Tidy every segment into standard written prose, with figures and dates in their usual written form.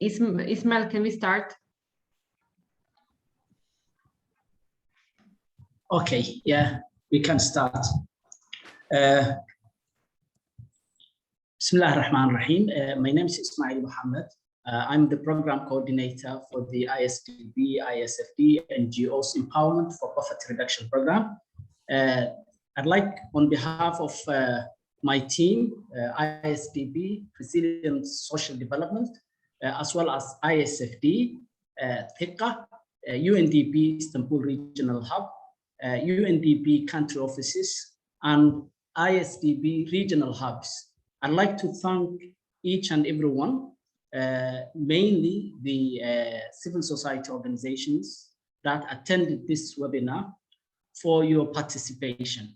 Ismail, can we start? Okay, yeah, we can start. Bismillah ar-Rahman ar-Rahim. My name is Ismail Mohammed. I'm the program coordinator for the ISDB, ISFD, NGOs Empowerment for Poverty Reduction Program. I'd like, on behalf of my team, ISDB, Resilient Social Development, as well as ISFD, THIQA, UNDP Istanbul Regional Hub, UNDP country offices, and ISDB regional hubs. I'd like to thank each and everyone, mainly the civil society organizations that attended this webinar, for your participation.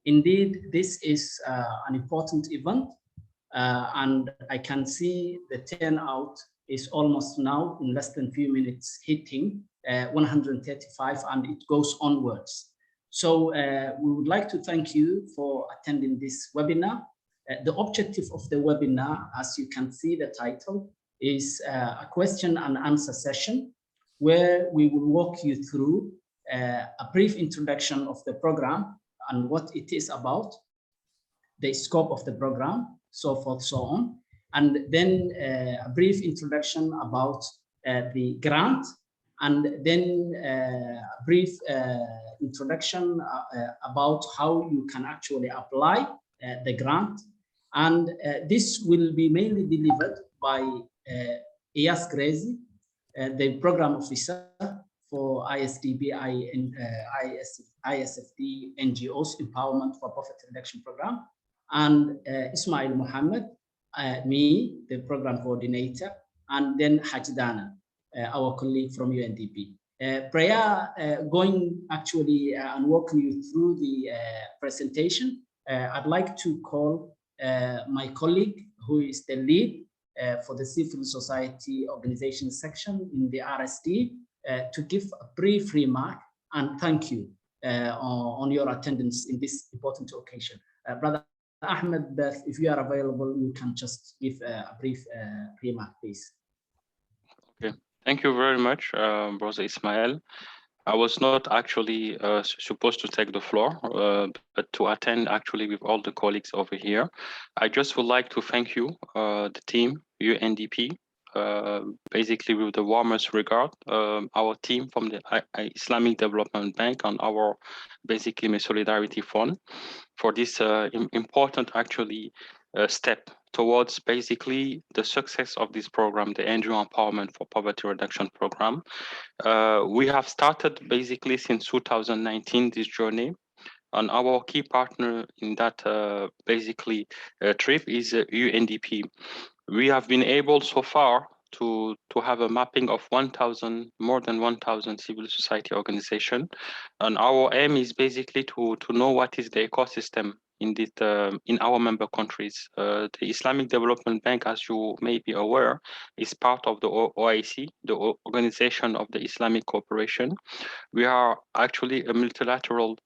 Indeed, this is an important event, and I can see the turnout is almost now, in less than a few minutes, hitting 135, and it goes onwards. So we would like to thank you for attending this webinar. The objective of the webinar, as you can see the title, is a question and answer session where we will walk you through a brief introduction of the program and what it is about, the scope of the program, so forth, so on. And then a brief introduction about the grant, and then a brief introduction about how you can actually apply the grant. And this will be mainly delivered by Iyas Grezi, the program officer for ISDB, ISFD, NGOs Empowerment for Poverty Reduction Program, and Ismail Mohammed, me, the program coordinator, and then Hajdana, our colleague from UNDP. Prior going actually and walking you through the presentation, I'd like to call my colleague, who is the lead for the civil society organization section in the RSD, to give a brief remark and thank you on your attendance in this important occasion. Brother Ahmed, if you are available, you can just give a brief remark, please. Okay, thank you very much, Brother Ismail. I was not actually supposed to take the floor, but to attend actually with all the colleagues over here. I just would like to thank you, the team, UNDP, basically with the warmest regard, our team from the Islamic Development Bank and our basically my Solidarity Fund for this important actually step towards basically the success of this program, the NGO Empowerment for Poverty Reduction Program. We have started basically since 2019 this journey, and our key partner in that basically trip is UNDP. We have been able so far to have a mapping of more than 1,000 civil society organizations, and our aim is basically to know what is the ecosystem in our member countries. The Islamic Development Bank, as you may be aware, is part of the OIC, the Organization of the Islamic Cooperation. We are actually a multilateral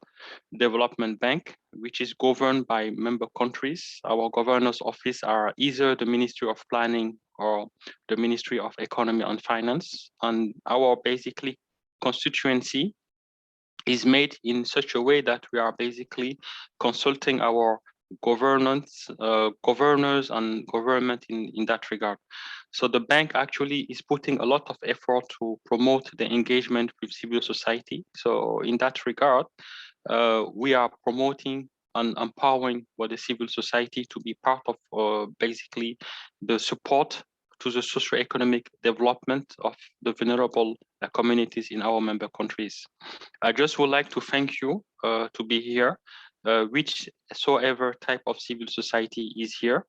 development bank, which is governed by member countries. Our governor's office are either the Ministry of Planning or the Ministry of Economy and Finance, and our basically constituency is made in such a way that we are basically consulting our governors and government in that regard. So the bank actually is putting a lot of effort to promote the engagement with civil society. So in that regard, we are promoting and empowering the civil society to be part of basically the support to the socio-economic development of the vulnerable communities in our member countries. I just would like to thank you to be here, whichsoever type of civil society is here.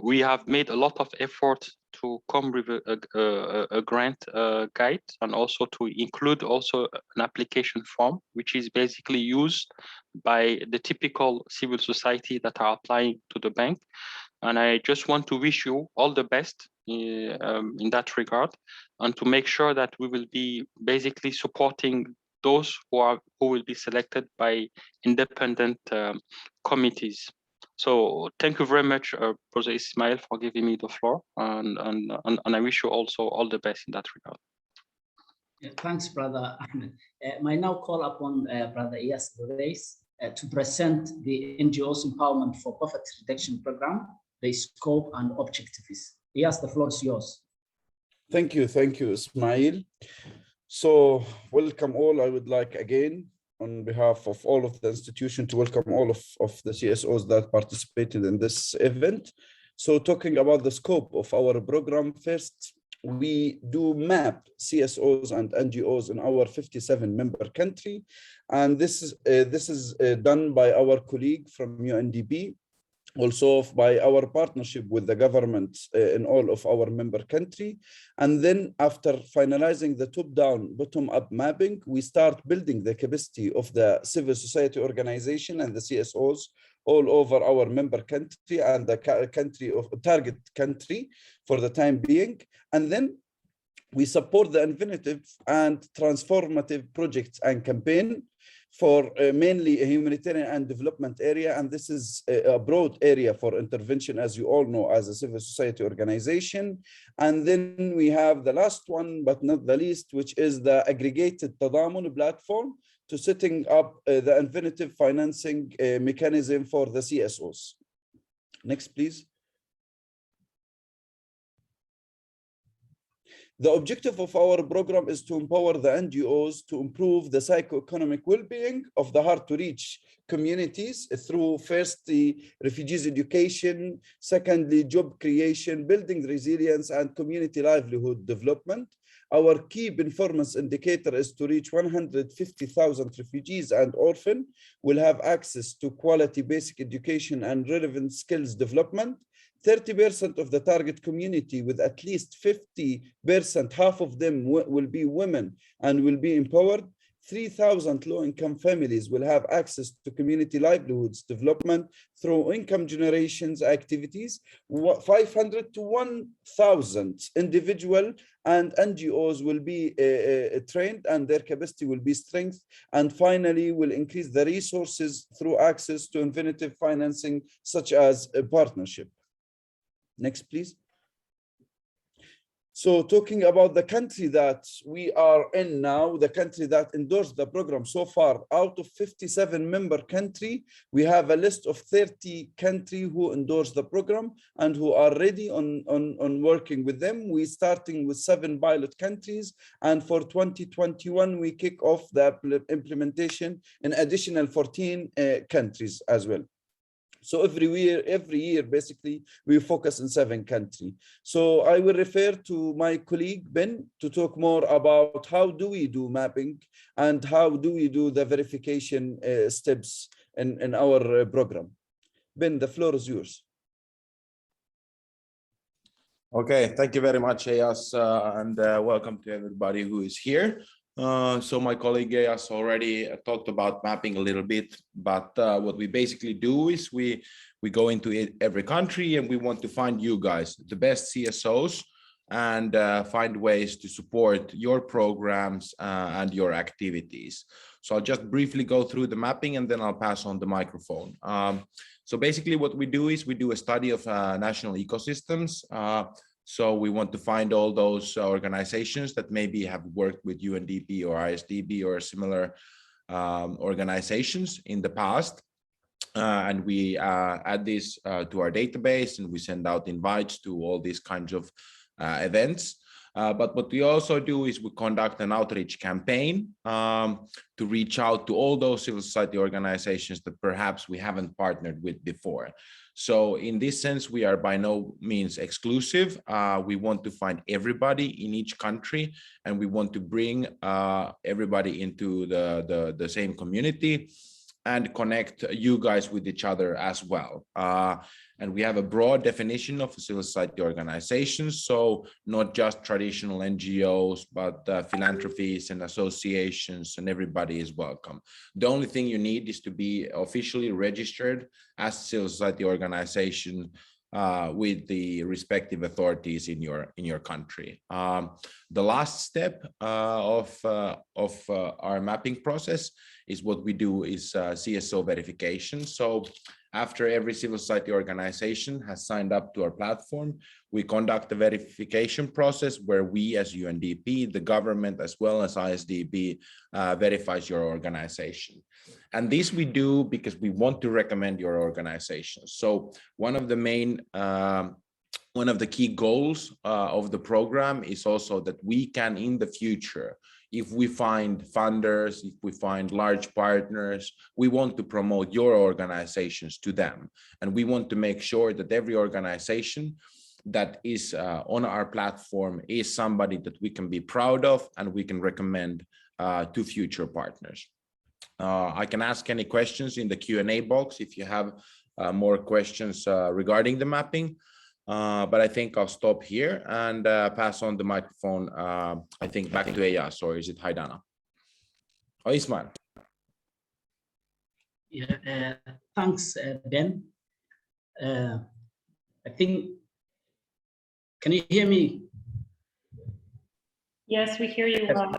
We have made a lot of effort to come with a grant guide, and also to include also an application form, which is basically used by the typical civil society that are applying to the bank. And I just want to wish you all the best in that regard, and to make sure that we will be basically supporting those who will be selected by independent committees. So thank you very much, Brother Ismail, for giving me the floor, and I wish you also all the best in that regard. Yeah, thanks, Brother Ahmed. I now call upon Brother Iyas to present the NGOs Empowerment for Poverty Reduction Program, the scope and objectives. Iyas, the floor is yours. Thank you, Ismail. So welcome all. I would like again, on behalf of all of the institution, to welcome all of the CSOs that participated in this event. So talking about the scope of our program, first, we do map CSOs and NGOs in our 57 member country. And this is done by our colleague from UNDP, also by our partnership with the government in all of our member country. And then after finalizing the top-down, bottom-up mapping, we start building the capacity of the civil society organization and the CSOs all over our member country and the target country for the time being. And then we support the innovative and transformative projects and campaign for mainly a humanitarian and development area. And this is a broad area for intervention, as you all know, as a civil society organization. And then we have the last one, but not the least, which is the aggregated Tadamon platform to setting up the innovative financing mechanism for the CSOs. Next, please. The objective of our program is to empower the NGOs to improve the socio-economic well-being of the hard-to-reach communities through, first, the refugees education, secondly, job creation, building resilience, and community livelihood development. Our key performance indicator is to reach 150,000 refugees and orphans will have access to quality basic education and relevant skills development. 30% of the target community with at least 50%, half of them will be women and will be empowered. 3,000 low-income families will have access to community livelihoods development through income generations activities. 500 to 1,000 individual and NGOs will be trained and their capacity will be strengthened. And finally, will increase the resources through access to innovative financing, such as a partnership. Next, please. So talking about the country that we are in now, the country that endorsed the program so far, out of 57 member country, we have a list of 30 countries who endorsed the program and who are ready on working with them. We're starting with 7 pilot countries, and for 2021, we kick off the implementation in additional 14 countries as well. So every year, basically, we focus on 7 countries. So I will refer to my colleague, Ben, to talk more about how do we do mapping and how do we do the verification steps in our program. Ben, the floor is yours. Okay, thank you very much, Iyas, and welcome to everybody who is here. So my colleague Iyas already talked about mapping a little bit, but what we basically do is we go into every country and we want to find you guys, the best CSOs, and find ways to support your programs and your activities. So I'll just briefly go through the mapping and then I'll pass on the microphone. So basically what we do is we do a study of national ecosystems. So we want to find all those organizations that maybe have worked with UNDP or ISDB or similar organizations in the past. And we add this to our database and we send out invites to all these kinds of events. But what we also do is we conduct an outreach campaign to reach out to all those civil society organizations that perhaps we haven't partnered with before. So in this sense, we are by no means exclusive. We want to find everybody in each country, and we want to bring everybody into the same community and connect you guys with each other as well. And we have a broad definition of civil society organizations, so not just traditional NGOs, but philanthropies and associations, and everybody is welcome. The only thing you need is to be officially registered as a civil society organization with the respective authorities in your country. The last step of our mapping process is what we do is CSO verification. So After every civil society organization has signed up to our platform, we conduct a verification process where we as UNDP, the government, as well as ISDB verifies your organization. And this we do because we want to recommend your organization. So one of the key goals of the program is also that we can, in the future, if we find funders, if we find large partners, we want to promote your organizations to them. And we want to make sure that every organization that is on our platform is somebody that we can be proud of and we can recommend to future partners. I can ask any questions in the Q&A box if you have more questions regarding the mapping. But I think I'll stop here and pass on the microphone, I think, back to Eyas, or is it Haidana? Oh, Ismail. Yeah, thanks, Ben. I think, can you hear me? Yes, we hear you well.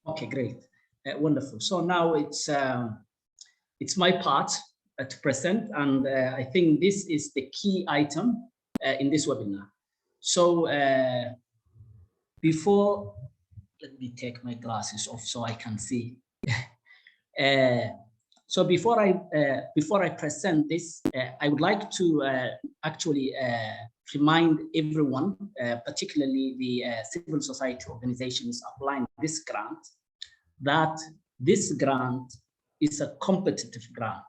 Okay, great. Wonderful. So now it's my part to present, and I think this is the key item in this webinar. So before, let me take my glasses off so I can see. So before I present this, I would like to actually remind everyone, particularly the civil society organizations applying this grant, that this grant is a competitive grant.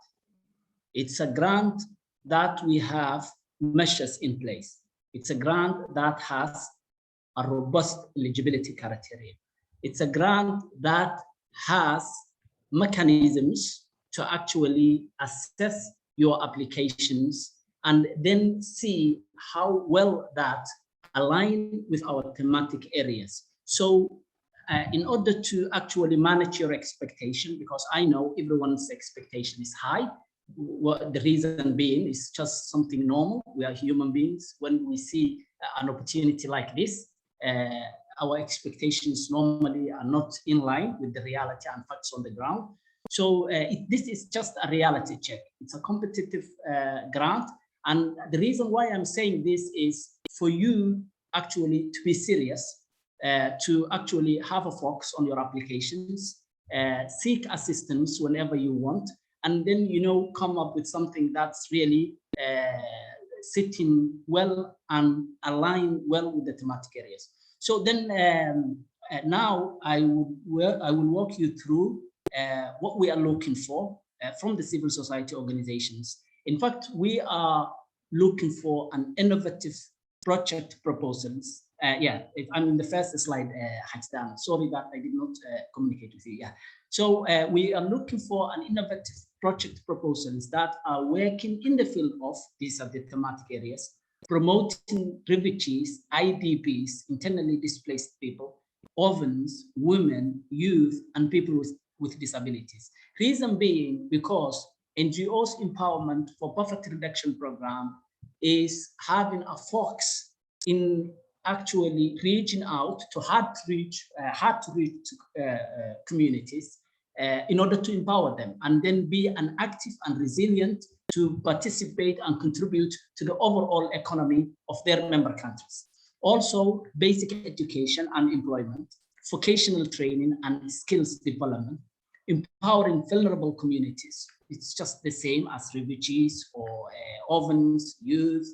It's a grant that we have measures in place. It's a grant that has a robust eligibility criteria. It's a grant that has mechanisms to actually assess your applications and then see how well that align with our thematic areas. So in order to actually manage your expectation, because I know everyone's expectation is high, the reason being is just something normal. We are human beings. When we see an opportunity like this, our expectations normally are not in line with the reality and facts on the ground. So this is just a reality check. It's a competitive grant. And the reason why I'm saying this is for you actually to be serious, to actually have a focus on your applications, seek assistance whenever you want, and then, you know, come up with something that's really sitting well and align well with the thematic areas. So then now I will walk you through what we are looking for from the civil society organizations. In fact, we are looking for an innovative project proposals. Yeah, I'm in the first slide, Hajdana. Sorry that I did not communicate with you. Yeah. So we are looking for an innovative project proposals that are working in the field of, these are the thematic areas, promoting refugees, IDPs, internally displaced people, orphans, women, youth, and people with disabilities. Reason being because NGOs Empowerment for Poverty Reduction Program is having a focus in actually reaching out to hard to reach communities in order to empower them and then be an active and resilient to participate and contribute to the overall economy of their member countries. Also, basic education and employment, vocational training and skills development, empowering vulnerable communities. It's just the same as refugees or orphans, youth,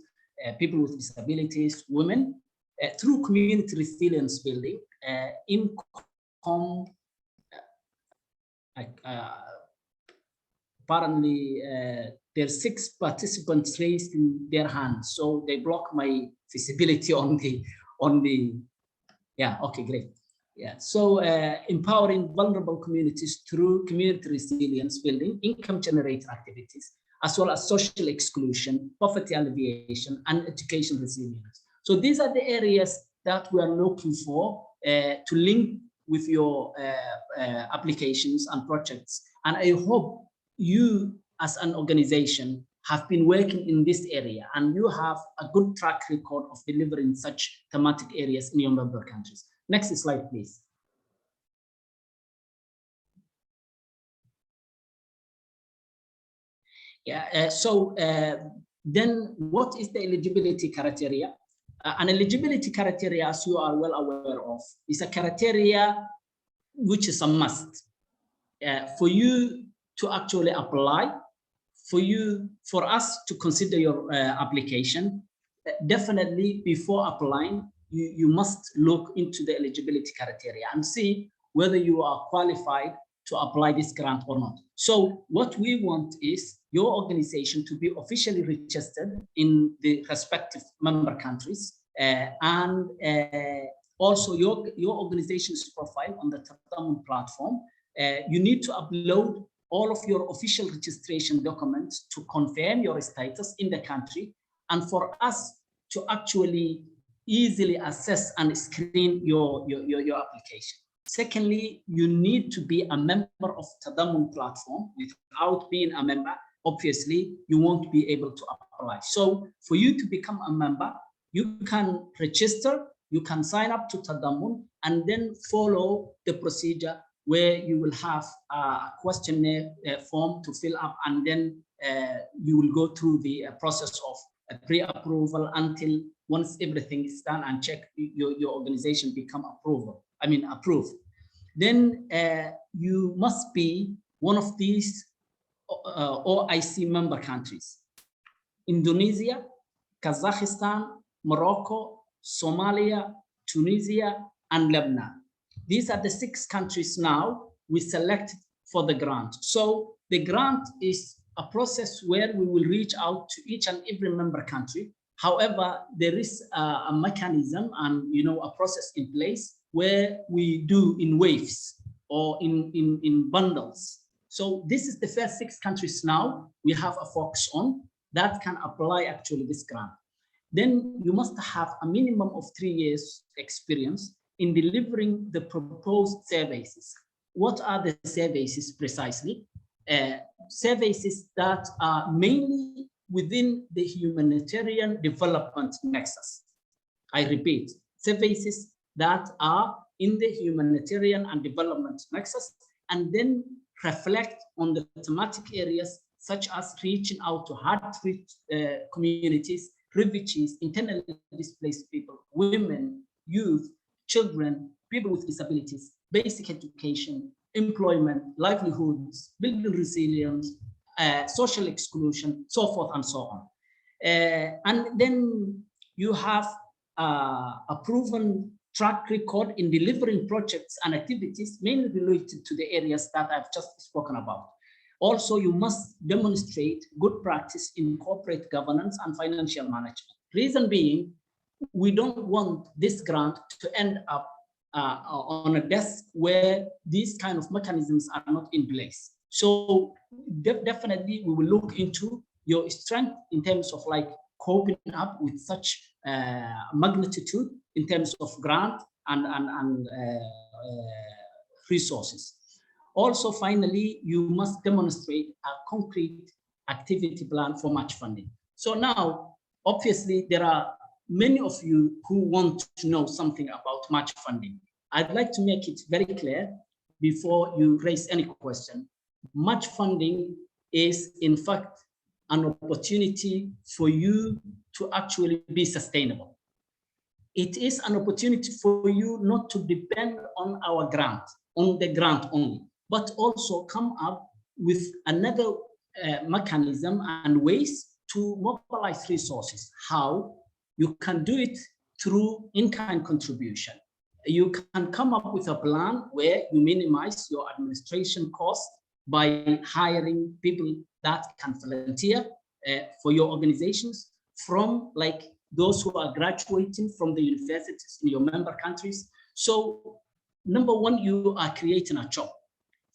people with disabilities, women, through community resilience building, apparently there's 6 participants raising their hands, so they block my visibility on the, yeah, okay, great. Yeah, so empowering vulnerable communities through community resilience building, income generator activities, as well as social exclusion, poverty alleviation, and education resilience. So these are the areas that we are looking for to link with your applications and projects. And I hope you as an organization have been working in this area and you have a good track record of delivering such thematic areas in your member countries. Next slide, please. Yeah. Then what is the eligibility criteria? An eligibility criteria, as you are well aware of, is a criteria which is a must for you to actually apply, for us to consider your application. Definitely before applying, you must look into the eligibility criteria and see whether you are qualified to apply this grant or not. So what we want is your organization to be officially registered in the respective member countries, and also your organization's profile on the Tadamon platform. You need to upload all of your official registration documents to confirm your status in the country, and for us to actually easily assess and screen your application. Secondly, you need to be a member of Tadamon platform. Without being a member, obviously, you won't be able to apply. So for you to become a member, you can register, you can sign up to Tadamon, and then follow the procedure where you will have a questionnaire form to fill up, and then you will go through the process of pre-approval until once everything is done and check your organization become approved. Then you must be one of these OIC member countries: Indonesia, Kazakhstan, Morocco, Somalia, Tunisia, and Lebanon. These are the 6 countries now we selected for the grant. So the grant is a process where we will reach out to each and every member country. However, there is a mechanism and a process in place where we do in waves or in bundles. So this is the first 6 countries now we have a focus on that can apply actually this grant. Then you must have a minimum of 3 years experience in delivering the proposed services. What are the services precisely? Services that are mainly within the humanitarian development nexus. I repeat, services that are in the humanitarian and development nexus, and then reflect on the thematic areas such as reaching out to hard-to-reach communities, refugees, internally displaced people, women, youth, children, people with disabilities, basic education, employment, livelihoods, building resilience, social exclusion, so forth and so on. And then you have a proven track record in delivering projects and activities mainly related to the areas that I've just spoken about. Also, you must demonstrate good practice in corporate governance and financial management. Reason being, we don't want this grant to end up on a desk where these kind of mechanisms are not in place. So definitely we will look into your strength in terms of like coping up with such magnitude in terms of grant and resources. Also, finally, you must demonstrate a concrete activity plan for match funding. So now, obviously, there are many of you who want to know something about match funding. I'd like to make it very clear before you raise any question. Match funding is, in fact, an opportunity for you to actually be sustainable. It is an opportunity for you not to depend on our grant, on the grant only, but also come up with another mechanism and ways to mobilize resources. How? You can do it through in-kind contribution. You can come up with a plan where you minimize your administration costs by hiring people that can volunteer for your organizations, from like those who are graduating from the universities in your member countries. So number one, you are creating a job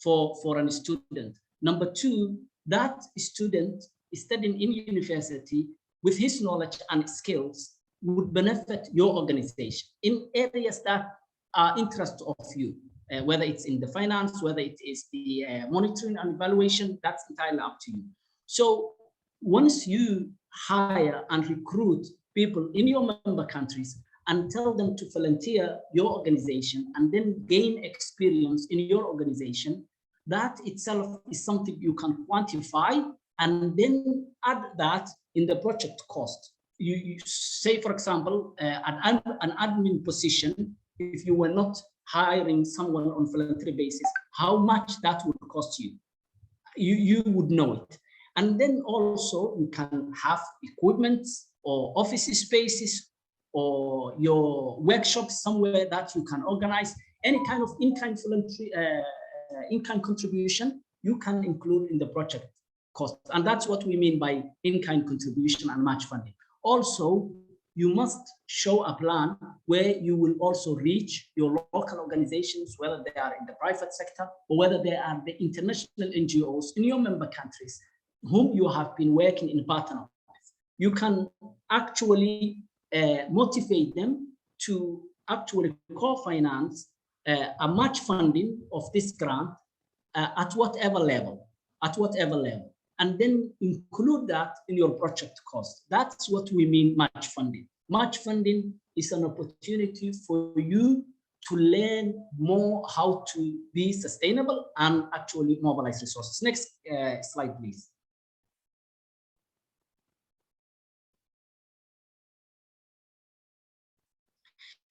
for a student. Number two, that student is studying in university with his knowledge and skills would benefit your organization in areas that are interest of you, whether it's in the finance, whether it is the monitoring and evaluation, that's entirely up to you. So once you hire and recruit people in your member countries and tell them to volunteer your organization and then gain experience in your organization, that itself is something you can quantify and then add that in the project cost. You say, for example, an admin position, if you were not hiring someone on voluntary basis, how much that would cost you. You would know it. And then also you can have equipment or office spaces or your workshops somewhere that you can organize. Any kind of in-kind voluntary in-kind contribution you can include in the project cost. And that's what we mean by in-kind contribution and match funding. Also, you must show a plan where you will also reach your local organizations, whether they are in the private sector or whether they are the international NGOs in your member countries whom you have been working in partnership with. You can actually motivate them to actually co-finance a match funding of this grant at whatever level, and then include that in your project cost. That's what we mean match funding. Match funding is an opportunity for you to learn more how to be sustainable and actually mobilize resources. Next slide, please.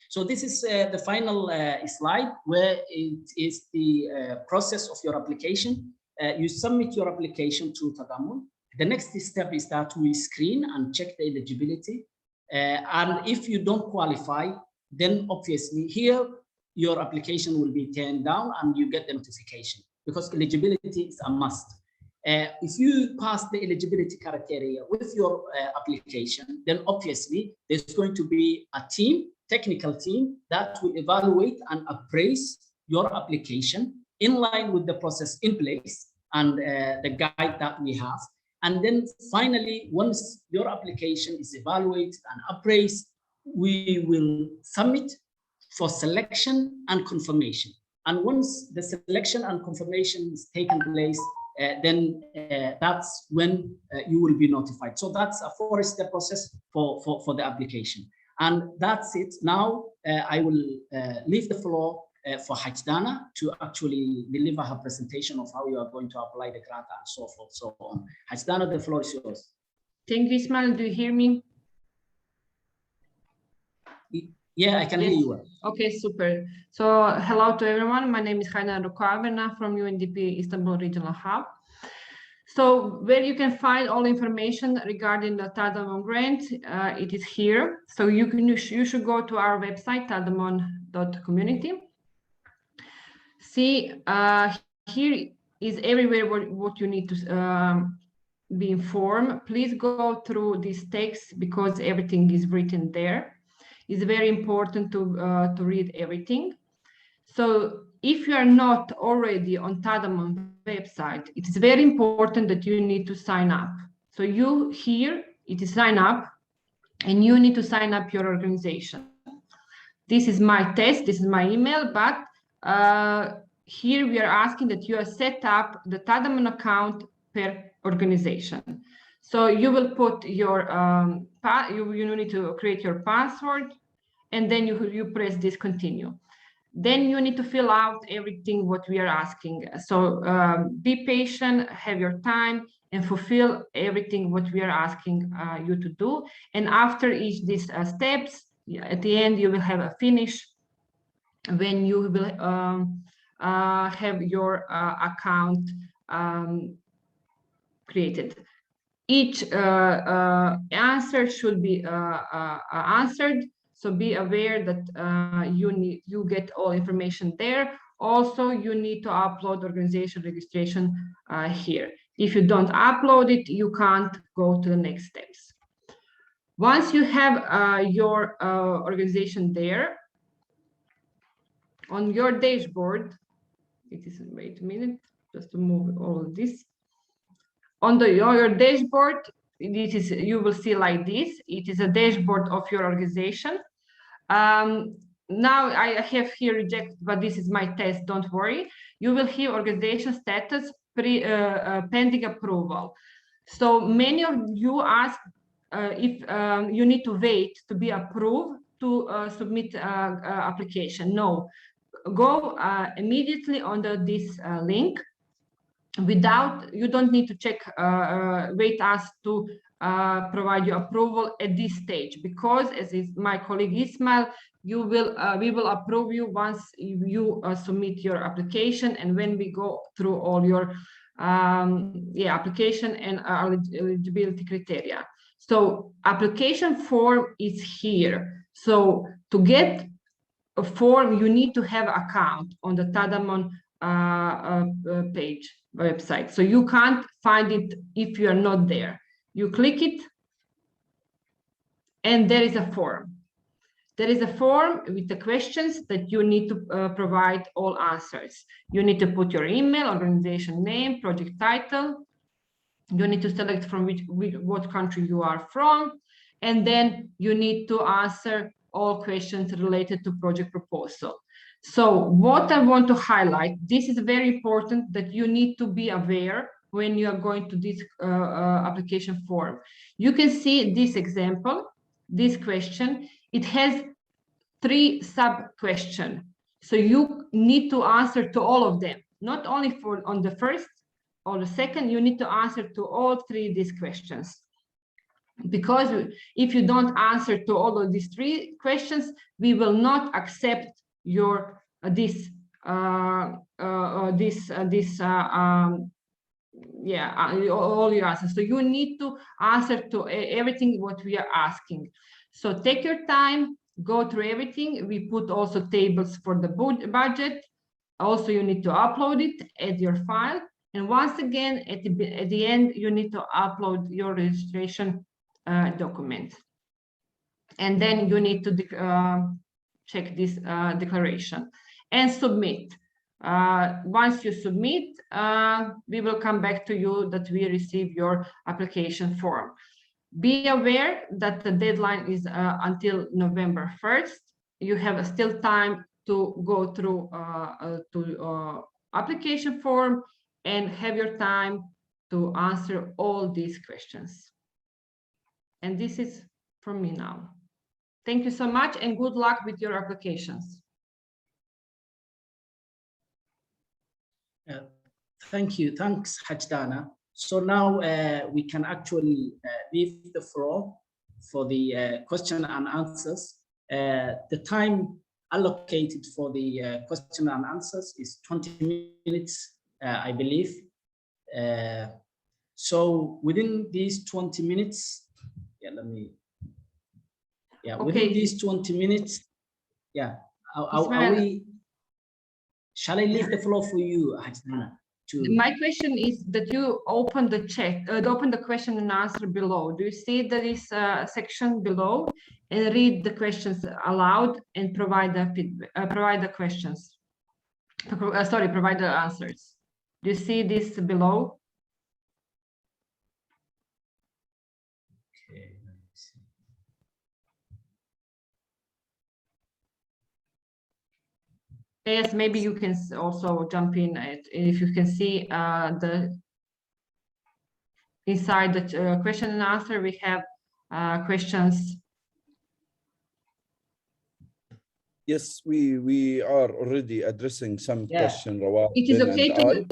So this is the final slide where it is the process of your application. You submit your application to Tadamon. The next step is that we screen and check the eligibility. And if you don't qualify, then obviously here your application will be turned down and you get the notification, because eligibility is a must. If you pass the eligibility criteria with your application, then obviously there's going to be a team, technical team, that will evaluate and appraise your application in line with the process in place and the guide that we have. And then finally, once your application is evaluated and appraised, we will submit for selection and confirmation. And once the selection and confirmation is taken place, then that's when you will be notified. So that's a 4-step process for the application. And that's it. Now I will leave the floor for Hajdana to actually deliver her presentation of how you are going to apply the grant and so forth, so on. Hajdana, the floor is yours. Thank you, Ismail. Do you hear me? Yeah, I can hear you well. Okay, super. So hello to everyone. My name is Hajdana Rukaverna from UNDP Istanbul Regional Hub. So where you can find all information regarding the Tadamon grant, it is here. So you should go to our website, tadamon.community. See, here is everywhere what you need to be informed. Please go through this text because everything is written there. It's very important to read everything. So if you are not already on Tadamon website, it is very important that you need to sign up. So you here, it is sign up, and you need to sign up your organization. This is my test, this is my email, but here we are asking that you are set up the Tadamon account per organization. So you will put your, you need to create your password, and then you press this continue. Then you need to fill out everything what we are asking. So be patient, have your time, and fulfill everything what we are asking you to do. And after each these steps, at the end you will have a finish when you will have your account created. Each answer should be answered. So be aware that you get all information there. Also, you need to upload organization registration here. If you don't upload it, you can't go to the next steps. Once you have your organization there, on your dashboard, it is, wait a minute, just to move all of this. On your dashboard, it is, you will see like this. It is a dashboard of your organization. Now I have here rejected, but this is my test, don't worry. You will hear organization status pending approval. So many of you ask if you need to wait to be approved to submit application. No, go immediately under this link without, you don't need to check, wait us to provide you approval at this stage, because as is my colleague Ismail, you will, we will approve you once you submit your application, and when we go through all your application and eligibility criteria. So application form is here. So to get a form, you need to have account on the Tadamon page website. So you can't find it if you are not there. You click it, and there is a form. There is a form with the questions that you need to provide all answers. You need to put your email, organization name, project title. You need to select from what country you are from, and then you need to answer all questions related to project proposal. So what I want to highlight, this is very important that you need to be aware when you are going to this application form. You can see this example, this question, it has 3 sub-questions. So you need to answer to all of them, not only for on the first or the second, you need to answer to all 3 of these questions. Because if you don't answer to all of these 3 questions, we will not accept your all your answers. So you need to answer to everything what we are asking. So take your time, go through everything. We put also tables for the budget. Also, you need to upload it, add your file. And once again, at the end, you need to upload your registration document. And then you need to check this declaration and submit. Once you submit, we will come back to you that we receive your application form. Be aware that the deadline is until November 1st. You have still time to go through application form and have your time to answer all these questions. And this is from me now. Thank you so much, and good luck with your applications. Thank you. Thanks, Hajdana. So now we can actually leave the floor for the question and answers. The time allocated for the question and answers is 20 minutes, I believe. So within these 20 minutes, within these 20 minutes, shall I leave the floor for you, Hajdana? My question is that you open the chat, open the question and answer below. Do you see there is a section below, and read the questions aloud and provide the questions? Sorry, provide the answers. Do you see this below? Okay, let me see. Yes, maybe you can also jump in if you can see the inside the question and answer. We have questions. Yes, we are already addressing some questions. It is okay to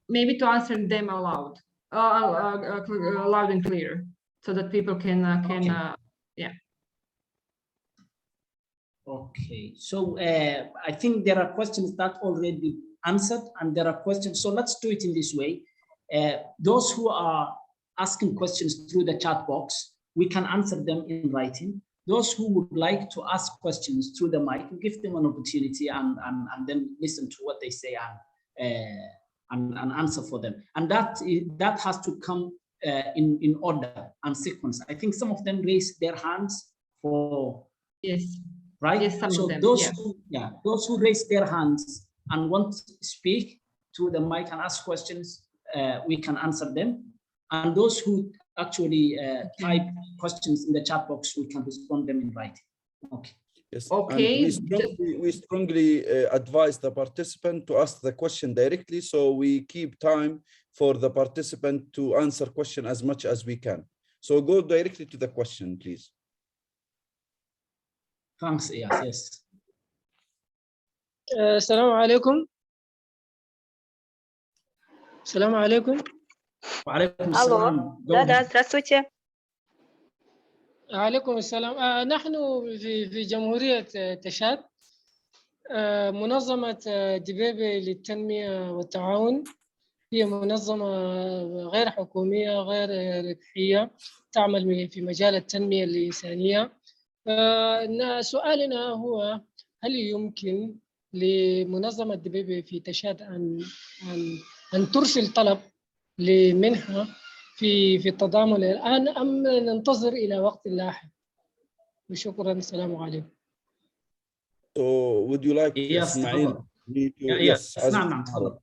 maybe to answer them aloud, loud and clear, so that people can Okay, so I think there are questions that already answered, and there are questions. So let's do it in this way. Those who are asking questions through the chat box, we can answer them in writing. Those who would like to ask questions through the mic, we give them an opportunity and then listen to what they say and answer for them. And that has to come in order and sequence. I think some of them raise their hands for right? Yes, some so of them, those who raise their hands and want to speak to the mic and ask questions, we can answer them. And those who actually type questions in the chat box, we can respond them in writing. Okay. Yes. Okay. And we strongly advise the participant to ask the question directly, so we keep time for the participant to answer question as much as we can. So go directly to the question, please. Thanks, yes. Assalamu alaikum. السلام عليكم. وعليكم Алло, السلام. да, здравствуйте. عليكم السلام. نحن في جمهورية تشاد، منظمة دبيبة للتنمية والتعاون. هي منظمة غير حكومية غير ربحية تعمل في مجال التنمية الإنسانية. سؤالنا هو: هل يمكن لمنظمة دبيبة في تشاد أن ترسل طلب لمنحة في التضامن الآن، أم ننتظر إلى وقت لاحق؟ وشكرا، السلام عليكم. So would you like Yes, Ismail me to yes. as نعم تفضل.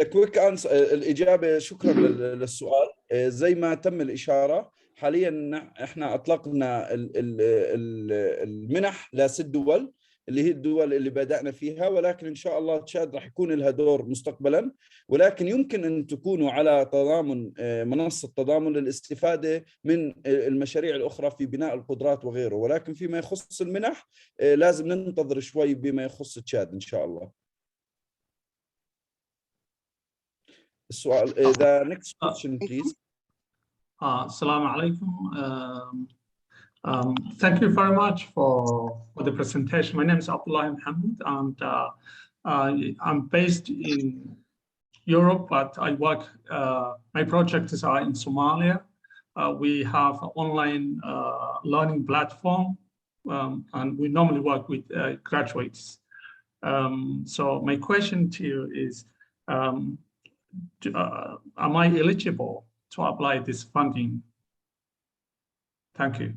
the quick answer الإجابة شكرا للسؤال. زي ما تم الإشارة حاليا احنا أطلقنا المنح ل6 دول اللي هي الدول اللي بدأنا فيها، ولكن إن شاء الله تشاد راح يكون لها دور مستقبلا، ولكن يمكن أن تكونوا على تضامن منصة تضامن للاستفادة من المشاريع الأخرى في بناء القدرات وغيره، ولكن فيما يخص المنح لازم ننتظر شوي بما يخص تشاد إن شاء الله. السؤال the next question please. Assalamu alaikum. Thank you very much for the presentation. My name is Abdullah Mohammed, and I'm based in Europe, but I work, my projects are in Somalia. We have an online learning platform, and we normally work with graduates. So my question to you is, am I eligible to apply this funding? Thank you.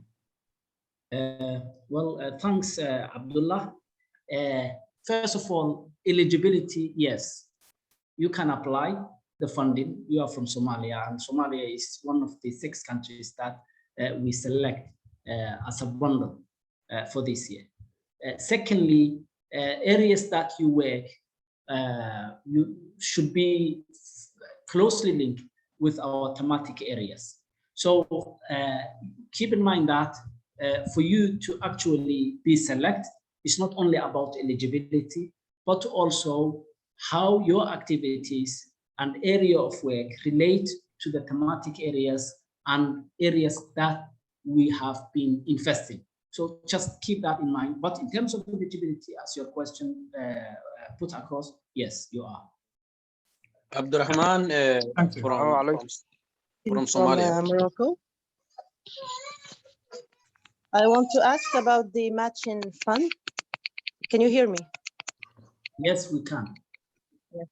Thanks, Abdullah. First of all, eligibility, yes, you can apply the funding. You are from Somalia, and Somalia is one of the 6 countries that we select as a bundle for this year. Secondly, areas that you work, you should be closely linked with our thematic areas. So keep in mind that for you to actually be selected, it's not only about eligibility, but also how your activities and area of work relate to the thematic areas and areas that we have been investing. So just keep that in mind. But in terms of eligibility, as your question put across, yes, you are. Abdurrahman from Somalia. Morocco. I want to ask about the matching fund. Can you hear me? Yes, we can. Yes.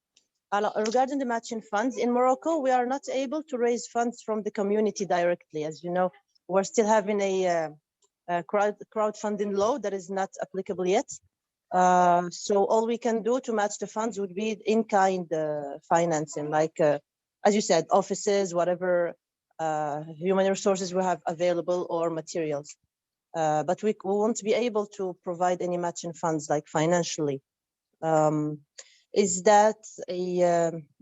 Regarding the matching funds, in Morocco, we are not able to raise funds from the community directly. As you know, we're still having a crowdfunding law that is not applicable yet. So all we can do to match the funds would be in-kind financing, like, as you said, offices, whatever human resources we have available or materials. But we won't be able to provide any matching funds, like financially. Is that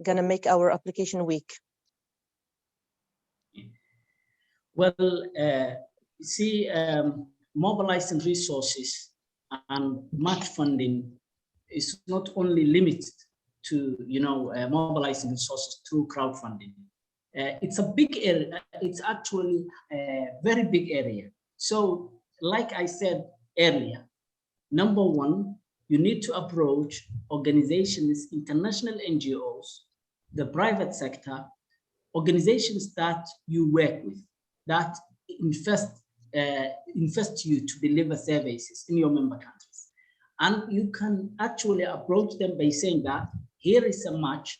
gonna make our application weak? Well, see, mobilizing resources and match funding is not only limited to, mobilizing resources through crowdfunding. It's a big area. It's actually a very big area. So, like I said earlier, number one, you need to approach organizations, international NGOs, the private sector, organizations that you work with, that invest you to deliver services in your member countries. And you can actually approach them by saying that here is a match,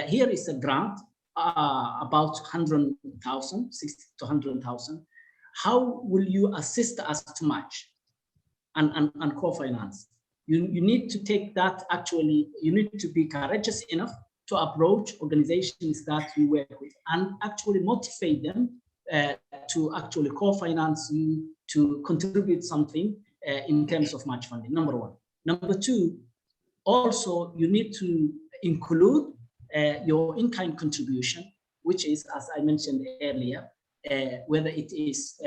here is a grant, about 100,000, 60 to 100,000. How will you assist us to match and co-finance? You need to take that, actually, you need to be courageous enough to approach organizations that you work with and actually motivate them to actually co-finance you, to contribute something in terms of match funding, number one. Number two, also, you need to include your in-kind contribution, which is, as I mentioned earlier, whether it is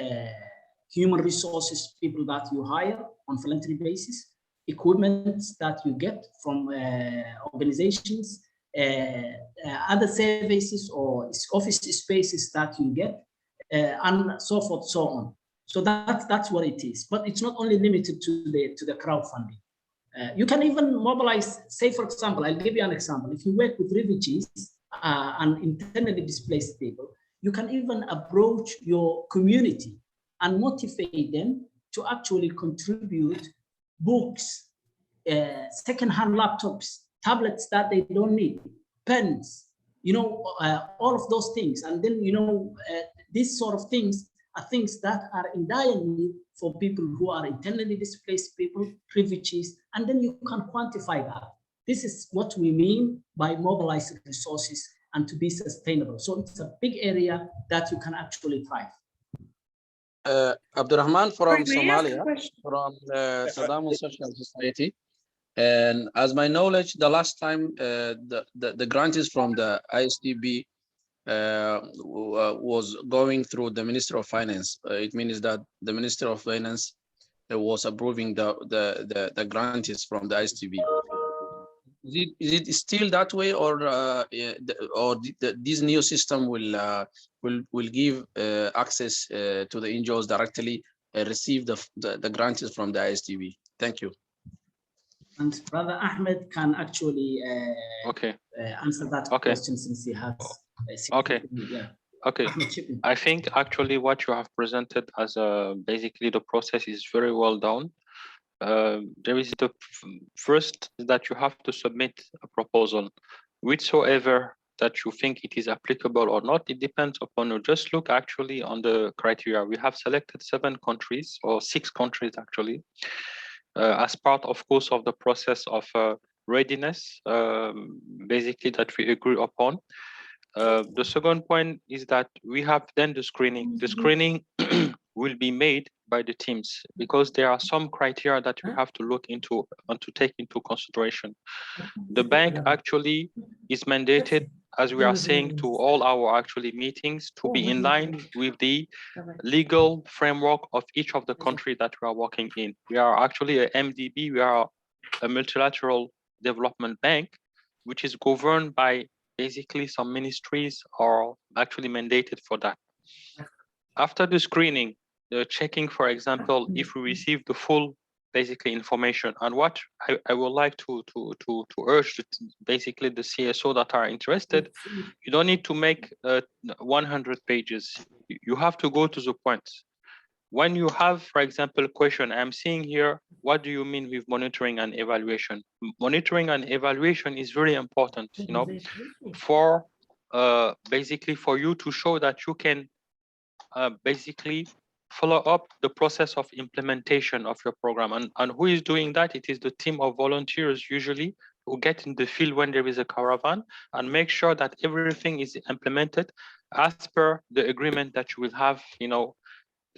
human resources, people that you hire on voluntary basis, equipment that you get from organizations, other services or office spaces that you get, and so forth, so on. So that's what it is. But it's not only limited to the crowdfunding. You can even mobilize, say, for example, I'll give you an example. If you work with refugees and internally displaced people, you can even approach your community and motivate them to actually contribute books, second-hand laptops, tablets that they don't need, pens, all of those things. And then, these sort of things are things that are in dire need for people who are internally displaced people, refugees, and then you can quantify that. This is what we mean by mobilizing resources and to be sustainable. So it's a big area that you can actually thrive. Abdurrahman from Somalia, from Tadamon Social Society. And as my knowledge, the last time the grant is from the ISDB was going through the Minister of Finance. It means that the Minister of Finance was approving the grant is from the ISDB. Is it still that way, or this new system will give access to the NGOs directly receive the grants from the ISDB? Thank you. And Brother Ahmed can actually answer that question since he has. Okay. I think actually what you have presented as basically the process is very well done. There is the first that you have to submit a proposal, whichsoever that you think it is applicable or not. It depends upon you. Just look actually on the criteria. We have selected 7 countries or 6 countries actually. As part, of course, of the process of readiness, basically that we agree upon. The second point is that we have then the screening. The screening will be made by the teams because there are some criteria that we have to look into and to take into consideration. The bank actually is mandated, as we are saying to all our actually meetings, to be in line with the legal framework of each of the countries that we are working in. We are actually a MDB, we are a multilateral development bank, which is governed by basically some ministries are actually mandated for that. After the screening, the checking, for example, if we receive the full basically information, and what I would like to urge basically the CSO that are interested, you don't need to make 100 pages. You have to go to the point. When you have, for example, a question, I'm seeing here, what do you mean with monitoring and evaluation? Monitoring and evaluation is very important, for basically for you to show that you can basically follow up the process of implementation of your program. And who is doing that? It is the team of volunteers usually who get in the field when there is a caravan and make sure that everything is implemented as per the agreement that you will have,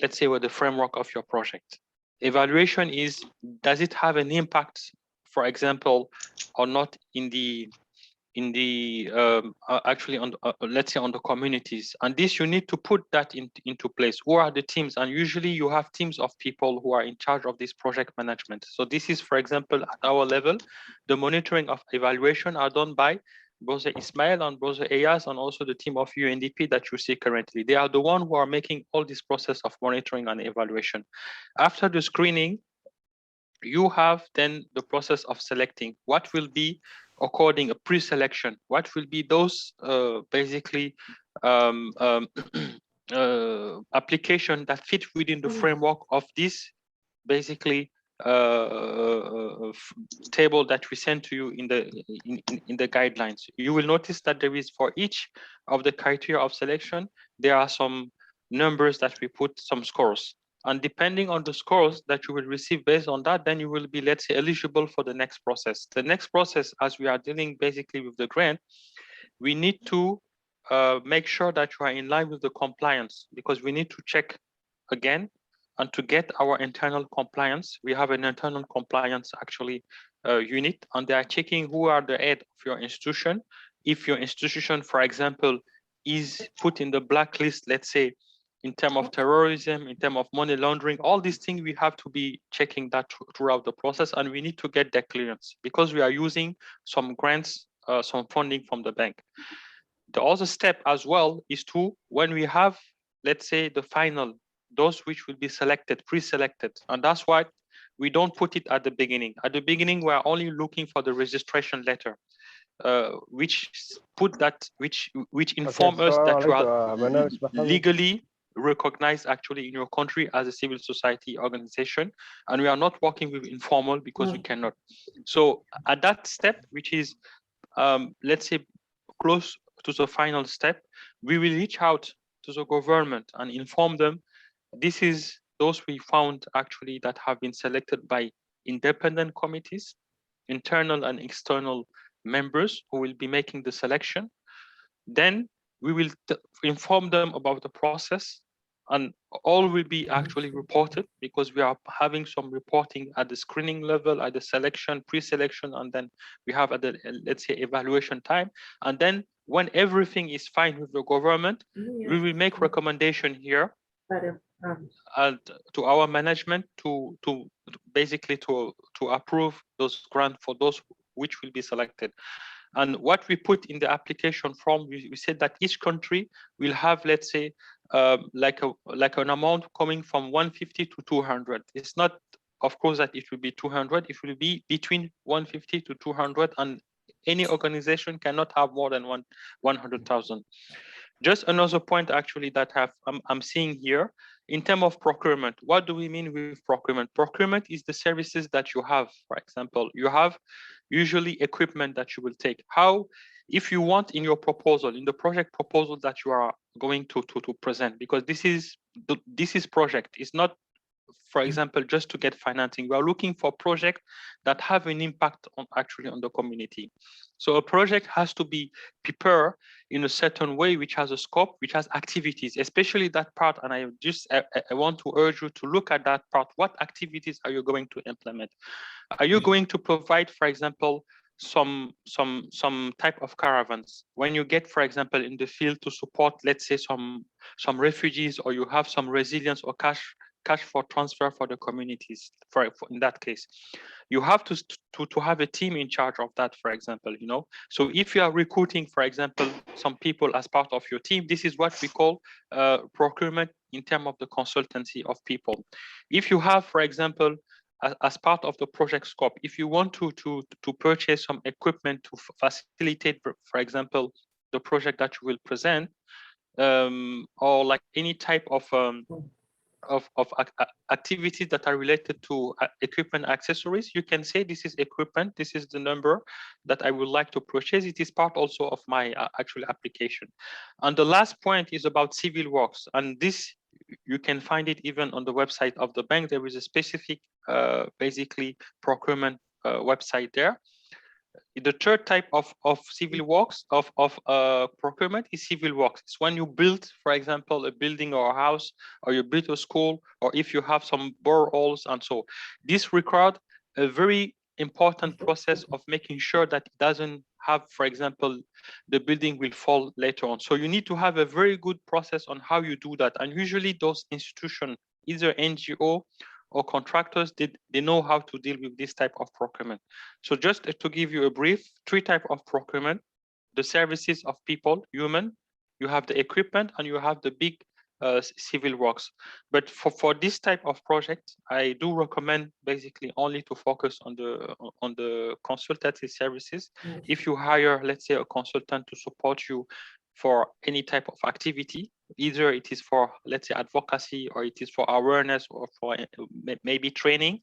let's say with the framework of your project. Evaluation is, does it have an impact, for example, or not actually on let's say on the communities, and this you need to put that into place. Who are the teams? And usually you have teams of people who are in charge of this project management. So this is, for example, at our level, the monitoring of evaluation are done by Brother Ismail and Brother Eyas, and also the team of UNDP that you see currently. They are the ones who are making all this process of monitoring and evaluation. After the screening, you have then the process of selecting what will be according a pre-selection, what will be those basically application that fit within the framework of this basically table that we sent to you in the guidelines. You will notice that there is, for each of the criteria of selection, there are some numbers that we put, some scores. And depending on the scores that you will receive based on that, then you will be, let's say, eligible for the next process. The next process, as we are dealing basically with the grant, we need to make sure that you are in line with the compliance, because we need to check again, and to get our internal compliance. We have an internal compliance actually unit, and they are checking who are the head of your institution. If your institution, for example, is put in the blacklist, let's say, in terms of terrorism, in terms of money laundering, all these things, we have to be checking that throughout the process, and we need to get that clearance because we are using some grants some funding from the bank. The other step as well is to, when we have, let's say, the final, those which will be selected, pre-selected, and that's why we don't put it at the beginning. At the beginning, we're only looking for the registration letter, which inform us that you are legally recognized actually in your country as a civil society organization, and we are not working with informal because we cannot. So at that step, which is let's say close to the final step, we will reach out to the government and inform them this is those we found actually that have been selected by independent committees, internal and external members who will be making the selection. Then we will inform them about the process, and all will be actually reported because we are having some reporting at the screening level, at the selection, pre-selection, and then we have at the, let's say, evaluation time. And then when everything is fine with the government, we will make recommendation here and to our management to basically to approve those grants for those which will be selected. And what we put in the application form, we said that each country will have, let's say, like an amount coming from 150 to 200. It's not, of course, that it will be 200. It will be between 150 to 200, and any organization cannot have more than 100,000. Just another point, actually, that I'm seeing here in terms of procurement. What do we mean with procurement? Procurement is the services that you have. For example, you have usually equipment that you will take. How, if you want in your proposal, in the project proposal that you are going to present, because this is project. It's not, for example, just to get financing. We are looking for projects that have an impact on actually on the community. So a project has to be prepared in a certain way, which has a scope, which has activities, especially that part. And I want to urge you to look at that part. What activities are you going to implement? Are you going to provide, for example, some type of caravans? When you get, for example, in the field to support, let's say, some refugees, or you have some resilience or cash for transfer for the communities, for in that case, you have to have a team in charge of that, for example, you know. So if you are recruiting, for example, some people as part of your team, this is what we call procurement in terms of the consultancy of people. If you have, for example, as part of the project scope, if you want to purchase some equipment to facilitate, for example, the project that you will present, or like any type of activities that are related to equipment accessories, you can say this is equipment, this is the number that I would like to purchase. It is part also of my actual application. And the last point is about civil works, and this you can find it even on the website of the bank. There is a specific basically procurement website there. The third type of civil works of procurement is civil works. It's when you build, for example, a building or a house, or you build a school, or if you have some boreholes, and so this required a very important process of making sure that it doesn't have, for example, the building will fall later on. So you need to have a very good process on how you do that. And usually those institutions, either NGO or contractors, they know how to deal with this type of procurement. So just to give you a brief, three types of procurement: the services of people, human, you have the equipment, and you have the big civil works. But for this type of project, I do recommend basically only to focus on the consultative services. If you hire, let's say, a consultant to support you for any type of activity, either it is for, let's say, advocacy, or it is for awareness, or for maybe training,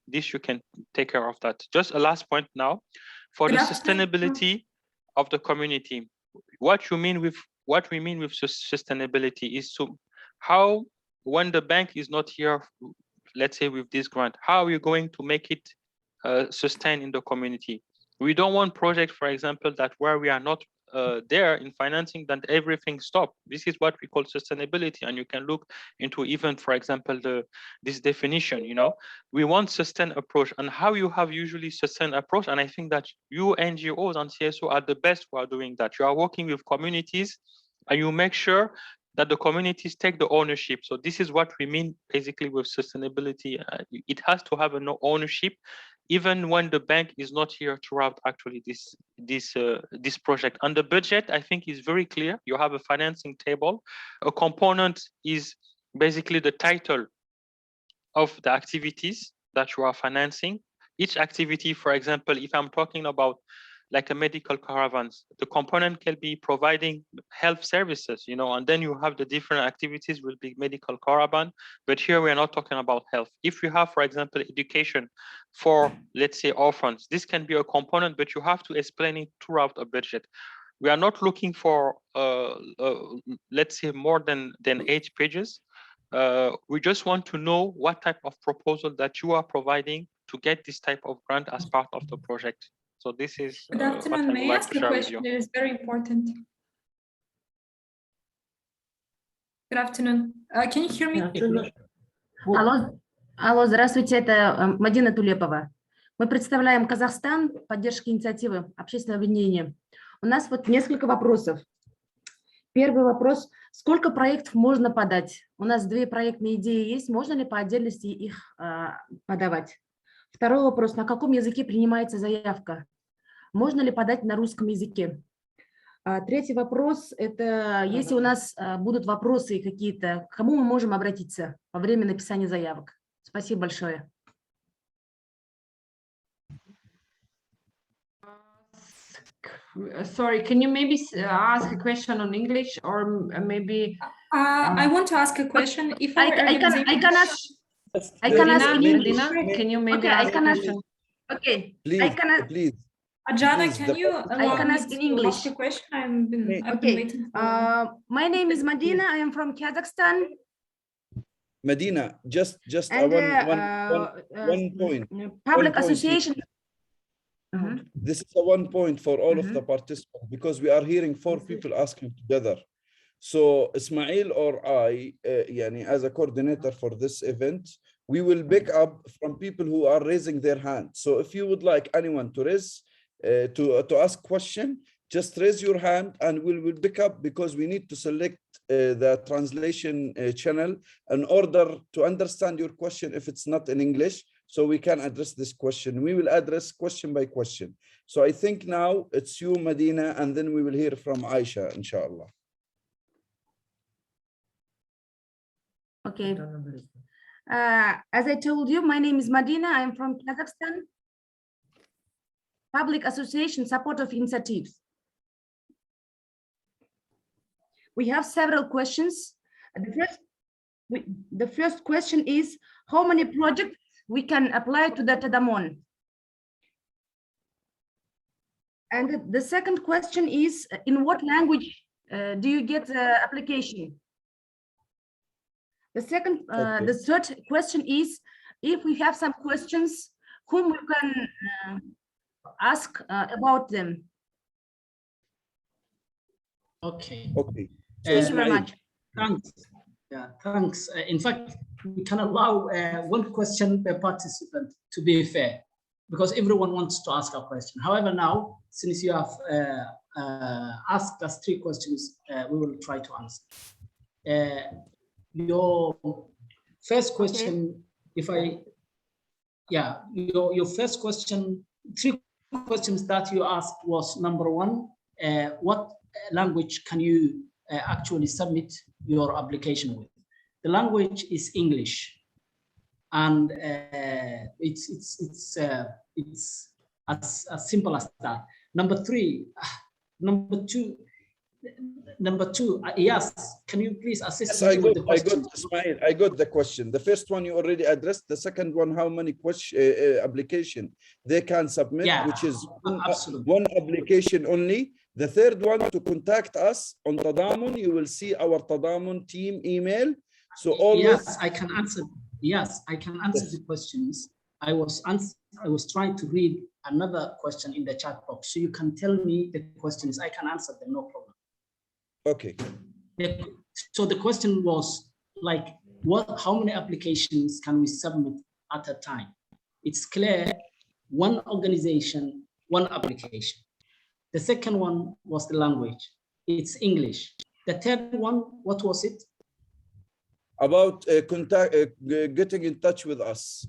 this you can take care of that. Just a last point now, for the sustainability of the community. What we mean with sustainability is to how, when the bank is not here, let's say with this grant, how are you going to make it sustain in the community? We don't want projects, for example, that where we are not there in financing, then everything stopped. This is what we call sustainability, and you can look into even, for example, this definition. You know, we want sustained approach, and how you have usually sustained approach. And I think that you NGOs and CSO are the best who are doing that. You are working with communities, and you make sure that the communities take the ownership. So this is what we mean basically with sustainability. It has to have an ownership. even when the bank is not here to route actually this project. And the budget, I think, is very clear. You have a financing table. A component is basically the title of the activities that you are financing. Each activity, for example, if I'm talking about like a medical caravans, the component can be providing health services, you know, and then you have the different activities will be medical caravan, but here we are not talking about health. If you have, for example, education for, let's say, orphans, this can be a component, but you have to explain it throughout a budget. We are not looking for, let's say, more than 8 pages. We just want to know what type of proposal that you are providing to get this type of grant as part of the project. So this is Good afternoon. May I ask a question? It is very important. Good afternoon. Can you hear me? Алло, здравствуйте, это Мадина Тулепова. Мы представляем Казахстан в поддержке инициативы общественного объединения. У нас вот несколько вопросов. Первый вопрос. Сколько проектов можно подать? У нас 2 проектные идеи есть. Можно ли по отдельности их подавать? Второй вопрос. На каком языке принимается заявка? Можно ли подать на русском языке? Третий вопрос. Это если у нас будут вопросы какие-то, к кому мы можем обратиться во время написания заявок? Спасибо большое. Sorry, can you maybe ask a question on English, or maybe? I want to ask a question. If I can ask in English. Can you maybe ask a question? Okay. Please. Ajana, can you allow me ask in to English? ask a question? I've been waiting. My name is Madina. I am from Kazakhstan. Medina, just And, one point. Public association. This is a 1 point for all of the participants, because we are hearing 4 people asking together. So Ismail or I, as a coordinator for this event, we will pick up from people who are raising their hand. So if you would like anyone to raise, to ask question, just raise your hand and we will pick up, because we need to select the translation channel in order to understand your question if it's not in English, so we can address this question. We will address question by question. So I think now it's you, Medina, and then we will hear from Aisha, inshallah. Okay. As I told you, my name is Madina. I am from Kazakhstan. Public Association Support of Initiatives. We have several questions. The first question is, how many projects we can apply to the Tadamon? And the second question is, in what language do you get the application? The third question is, if we have some questions, whom we can ask about them. Okay. Thank you very much. Thanks. Yeah, thanks. In fact, we can allow 1 question per participant, to be fair, because everyone wants to ask a question. However, now, since you have asked us 3 questions, we will try to answer. Your first question, your first question, 3 questions that you asked was, number 1, what language can you actually submit your application with? The language is English, and it's as simple as that. Number 2, yes, can you please assist me with the question? I got the question. The first one you already addressed. The second one, how many application they can submit, which is one application only. The third one, to contact us on Tadamon. You will see our Tadamon team email. So always. Yes, I can answer. Yes, I can answer the questions. I was trying to read another question in the chat box, so you can tell me the questions. I can answer them, no problem. Okay. So the question was like, how many applications can we submit at a time? It's clear, 1 organization, 1 application. The second one was the language. It's English. The third one, what was it? About getting in touch with us,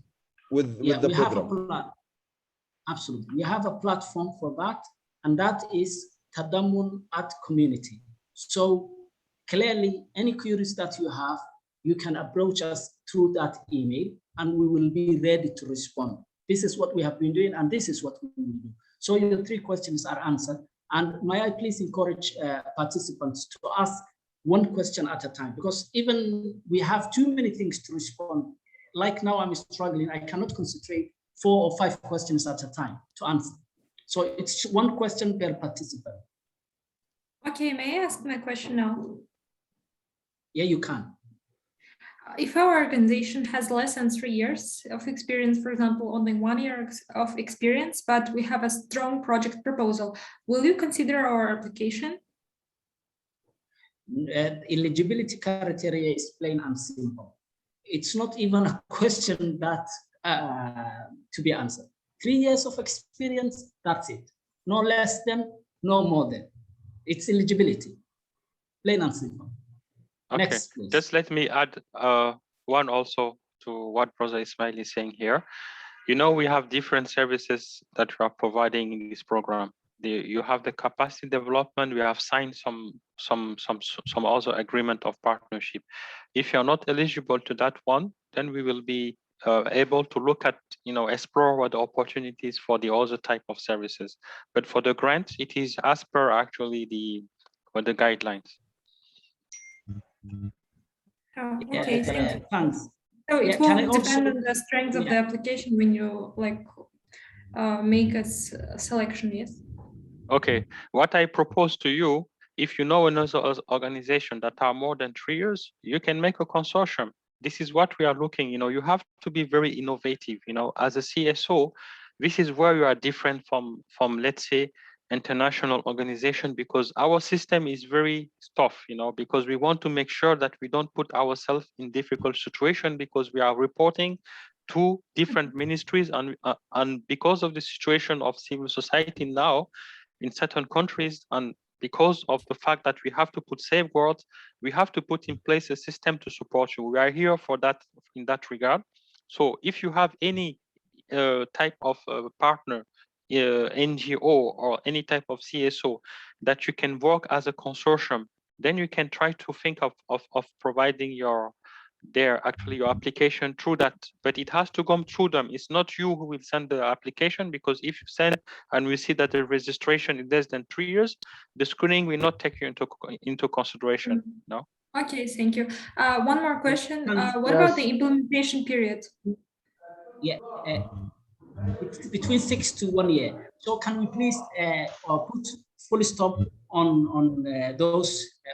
with the program. Absolutely. We have a platform for that, and that is Tadamon @community. So clearly, any queries that you have, you can approach us through that email, and we will be ready to respond. This is what we have been doing, and this is what we will do. So your 3 questions are answered. And may I please encourage participants to ask 1 question at a time, because even we have too many things to respond. Like now I'm struggling, I cannot concentrate 4 or 5 questions at a time to answer. So it's 1 question per participant. Okay, may I ask my question now? Yeah, you can. If our organization has less than 3 years of experience, for example, only 1 year of experience, but we have a strong project proposal, will you consider our application? Eligibility criteria is plain and simple. It's not even a question that to be answered. 3 years of experience, that's it. No less than, no more than. It's eligibility, plain and simple. Okay, Next, please. just let me add one also to what Brother Ismail is saying here. You know, we have different services that we are providing in this program. You have the capacity development. We have signed some other agreement of partnership. If you're not eligible to that one, then we will be able to look at, explore what the opportunities for the other type of services. But for the grant, it is as per actually the guidelines. Oh, okay, thank you. Thanks. So it Can I will depend on the strength of the application when you make a selection, yes? Okay, what I propose to you, if you know another organization that are more than 3 years, you can make a consortium. This is what we are looking, you have to be very innovative, as a CSO, this is where you are different from let's say, international organization, because our system is very tough, because we want to make sure that we don't put ourselves in difficult situation, because we are reporting to different ministries, and because of the situation of civil society now in certain countries, and because of the fact that we have to put safeguards, we have to put in place a system to support you. We are here for that in that regard. So if you have any type of partner, NGO or any type of CSO that you can work as a consortium, then you can try to think of providing your application through that, but it has to come through them. It's not you who will send the application, because if you send and we see that the registration is less than 3 years, the screening will not take you into consideration. No. Okay, thank you. One more question. What about the implementation period? Yeah, it's between 6 to 1 year. So can we please put full stop on those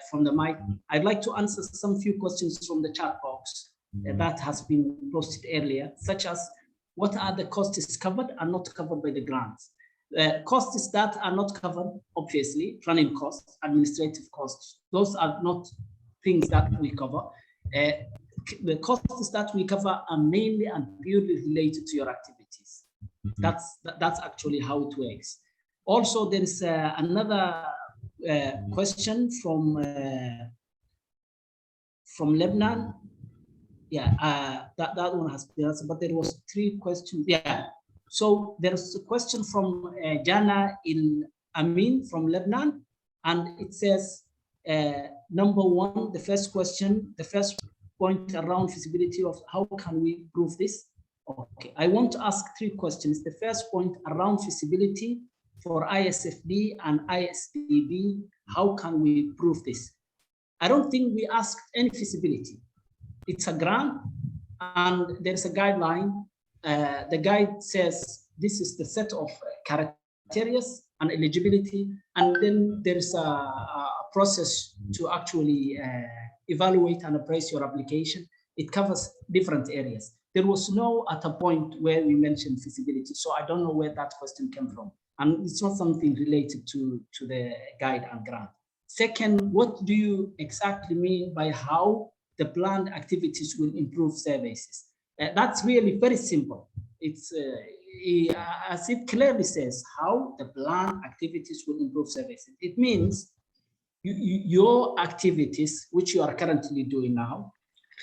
from the mic? I'd like to answer some few questions from the chat box that has been posted earlier, such as what are the costs covered and not covered by the grants? Costs that are not covered, obviously, running costs, administrative costs, those are not things that we cover. The costs that we cover are mainly and purely related to your activities. That's actually how it works. Also, there is another question from Lebanon. Yeah, that one has been answered, but there was 3 questions. Yeah, so there's a question from Jana Il Amin from Lebanon, and it says, number 1, the first question, the first point around feasibility of how can we prove this? Okay, I want to ask 3 questions. The first point around feasibility for ISFB and ISDB, how can we prove this? I don't think we asked any feasibility. It's a grant and there's a guideline. The guide says this is the set of criteria and eligibility, and then there's a process to actually evaluate and appraise your application. It covers different areas. There was no at a point where we mentioned feasibility, so I don't know where that question came from. And it's not something related to the guide and grant. Second, what do you exactly mean by how the planned activities will improve services? That's really very simple. It's as it clearly says, how the planned activities will improve services. It means your activities, which you are currently doing now,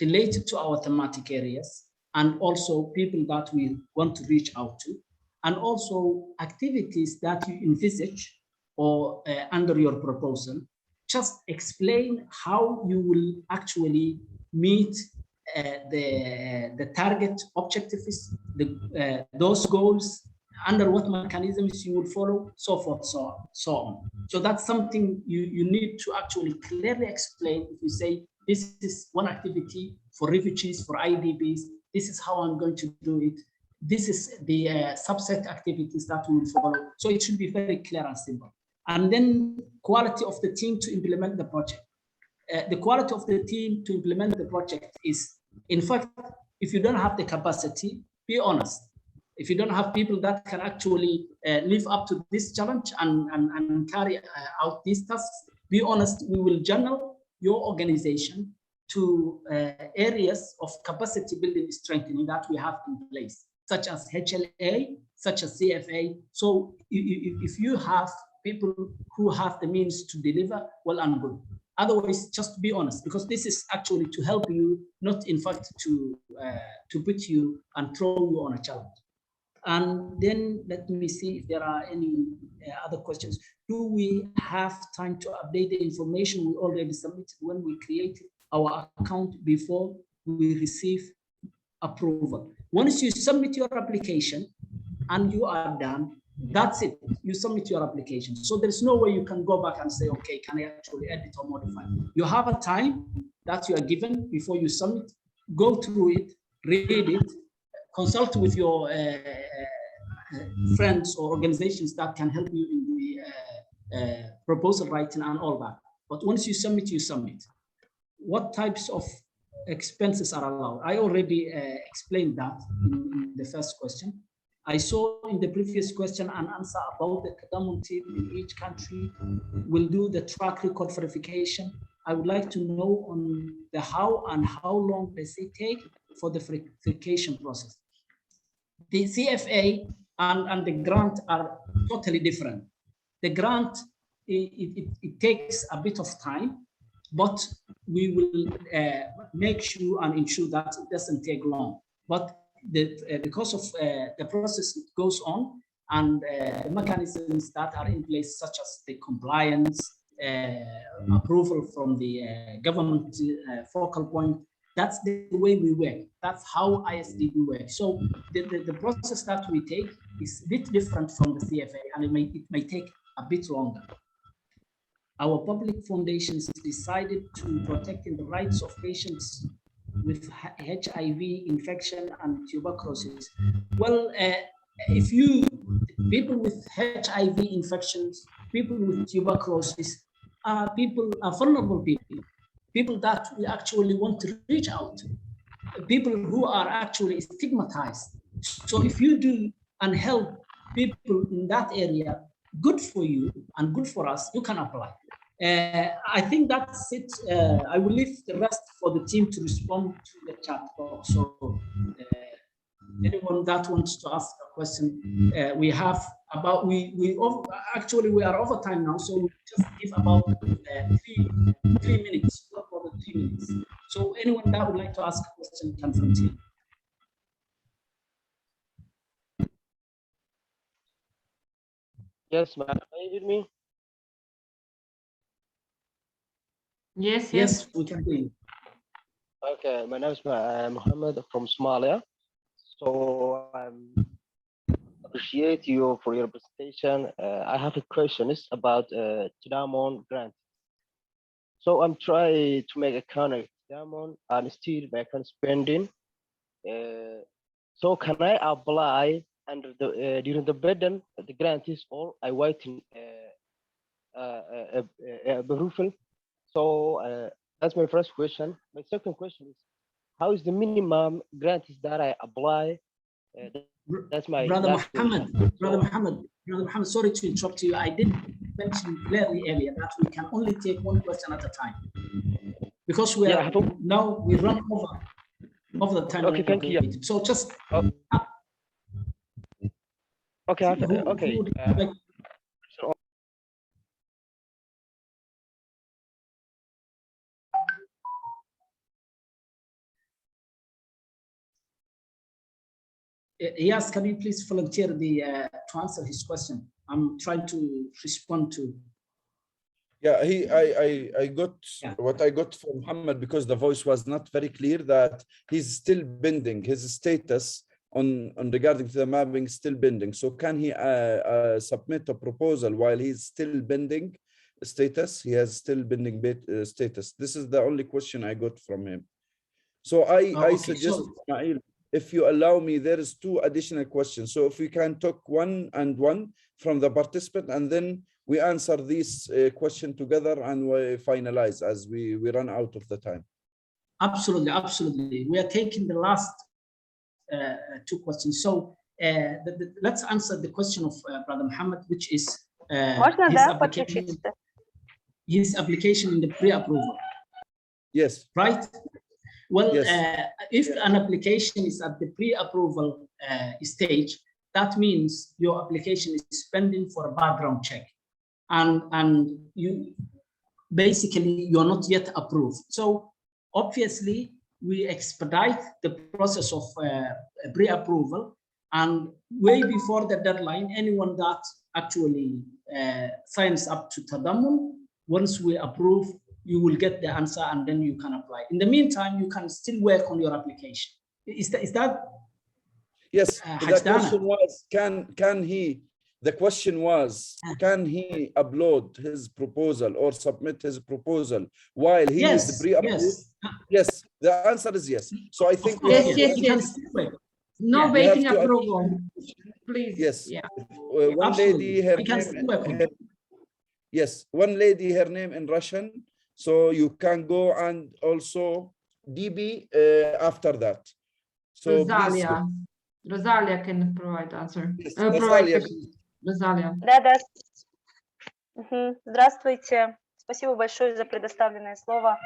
related to our thematic areas, and also people that we want to reach out to, and also activities that you envisage or under your proposal. Just explain how you will actually meet the target objectives, those goals, under what mechanisms you would follow, so forth, so on. So that's something you need to actually clearly explain. If you say, this is one activity for refugees, for IDPs, this is how I'm going to do it. This is the subset activities that we will follow. So it should be very clear and simple. And then quality of the team to implement the project. The quality of the team to implement the project is, in fact, if you don't have the capacity, be honest. If you don't have people that can actually live up to this challenge and carry out these tasks, be honest, we will channel your organization to areas of capacity building strengthening that we have in place, such as HLA, such as CFA. So if you have people who have the means to deliver, well and good. Otherwise, just be honest, because this is actually to help you, not in fact to put you and throw you on a challenge. And then let me see if there are any other questions. Do we have time to update the information we already submitted when we created our account before we receive approval? Once you submit your application and you are done, that's it. You submit your application. So there's no way you can go back and say, okay, can I actually edit or modify? You have a time that you are given before you submit. Go through it, read it, consult with your friends or organizations that can help you in the proposal writing and all that. But once you submit, you submit. What types of expenses are allowed? I already explained that in the first question. I saw in the previous question an answer about the Tadamon team in each country will do the track record verification. I would like to know on the how and how long does it take for the verification process. The CFA and the grant are totally different. The grant, it takes a bit of time, but we will make sure and ensure that it doesn't take long. But because of the process it goes on and the mechanisms that are in place, such as the compliance, approval from the government focal point, that's the way we work. That's how ISDB works. So the process that we take is a bit different from the CFA, and it may take a bit longer. Our public foundations decided to protecting the rights of patients with HIV infection and tuberculosis. Well, if people with HIV infections, people with tuberculosis, are vulnerable people that we actually want to reach out to, people who are actually stigmatized. So if you do and help people in that area, good for you and good for us, you can apply. I think that's it. I will leave the rest for the team to respond to the chat box. So anyone that wants to ask a question, we have about, we are over time now, so we just give about 3 minutes, not more than 3 minutes. So anyone that would like to ask a question can continue. Yes, ma'am. Can you hear me? Yes, we can hear you. Okay, my name is Mohammed from Somalia. So I appreciate you for your presentation. I have a question about Tadamon Grant. So I'm trying to make account of Tadamon and still my account spending. So can I apply under the during the burden the grant is all I waiting approval? So that's my first question. My second question is, how is the minimum grant that I apply? That's my Brother last Muhammad, question. Brother Muhammad, sorry to interrupt you. I did mention clearly earlier that we can only take one question at a time because we are now we run over the time. Okay, thank you. So just okay. Yes, can you please volunteer to answer his question? I'm trying to respond to. Yeah, I got what I got from Muhammad, because the voice was not very clear, that he's still pending his status on regarding to the mapping, still pending. So can he submit a proposal while he's still pending status? He has still pending status. This is the only question I got from him. So I suggest, Ismail, if you allow me, there is 2 additional questions. So if we can talk one and one from the participant, and then we answer this question together and we finalize as we run out of the time. Absolutely, absolutely. We are taking the last 2 questions. So let's answer the question of Brother Muhammad, which is his application in the pre-approval. Yes. Right? Well, yes. If an application is at the pre-approval stage, that means your application is pending for a background check. And you basically, you're not yet approved. So obviously, we expedite the process of pre-approval, and way before the deadline, anyone that actually signs up to Tadamon, once we approve, you will get the answer and then you can apply. In the meantime, you can still work on your application. Is that? Yes, the question was, can he, the question was, can he upload his proposal or submit his proposal while he is pre-approved? Yes, the answer is yes. So I think yes. No waiting approval, please. Yes. Yeah. One lady, her name. Yes, one lady, her name in Russian. So you can go, and also DB after that. So Rosalia can provide answer. Yes, Rosalia. Да. Здравствуйте. Спасибо большое за предоставленное слово.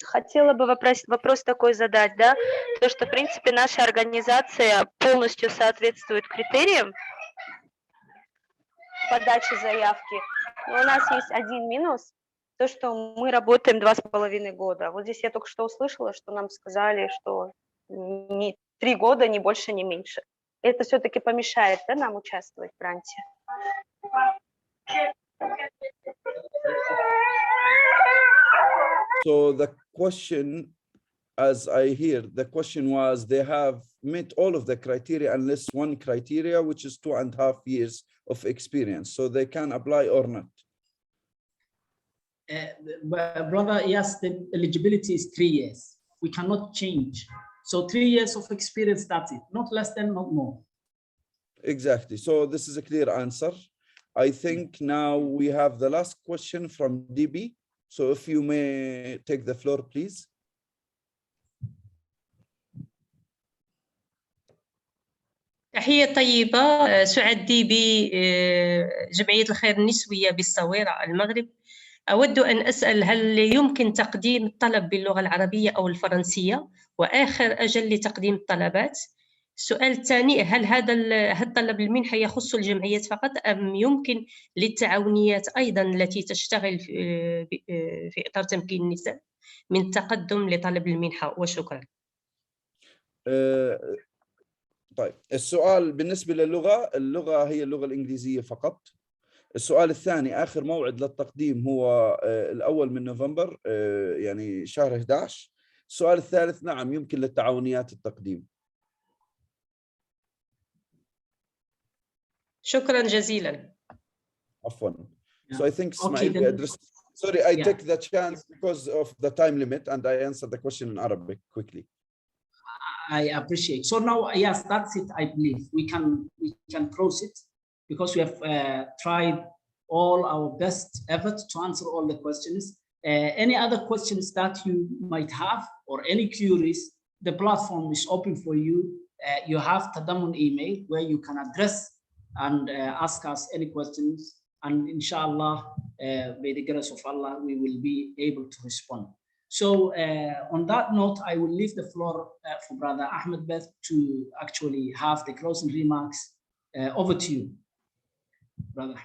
Хотела бы вопрос такой задать, да, то, что, в принципе, наша организация полностью соответствует критериям подачи заявки. Но у нас есть один минус, то, что мы работаем 2,5 года. Вот здесь я только что услышала, что нам сказали, что 3 года, ни больше, ни меньше. Это все-таки помешает, да, нам участвовать в гранте? So the question, as I hear, the question was, they have met all of the criteria unless one criteria, which is 2.5 years of experience. So they can apply or not. Brother, yes, the eligibility is 3 years. We cannot change. So 3 years of experience, that's it. Not less than, not more. Exactly. So this is a clear answer. I think now we have the last question from DB. So if you may take the floor, please. تحية طيبة. سعد ديبي، جمعية الخير النسوية بالصويرة المغرب. أود أن أسأل، هل يمكن تقديم الطلب باللغة العربية أو الفرنسية؟ وآخر أجل لتقديم الطلبات. السؤال الثاني، هل طلب المنحة يخص الجمعيات فقط أم يمكن للتعاونيات أيضا التي تشتغل في إطار تمكين النساء من التقدم لطلب المنحة؟ وشكرا. طيب، السؤال بالنسبة اللغة هي اللغة الإنجليزية فقط. السؤال الثاني، آخر موعد للتقديم هو الأول من نوفمبر، يعني شهر 11. السؤال الثالث، نعم يمكن للتعاونيات التقديم. شكرا جزيلا. عفوا. So I think Ismail addressed. Sorry, I take the chance because of the time limit, and I answered the question in Arabic quickly. I appreciate. So now, yes, that's it. I believe we can proceed because we have tried all our best efforts to answer all the questions. Any other questions that you might have or any queries, the platform is open for you. You have Tadamon email where you can address and ask us any questions, and inshallah, by the grace of Allah, we will be able to respond. So on that note, I will leave the floor for Brother Ahmed Beth to actually have the closing remarks. Over to you, Brother.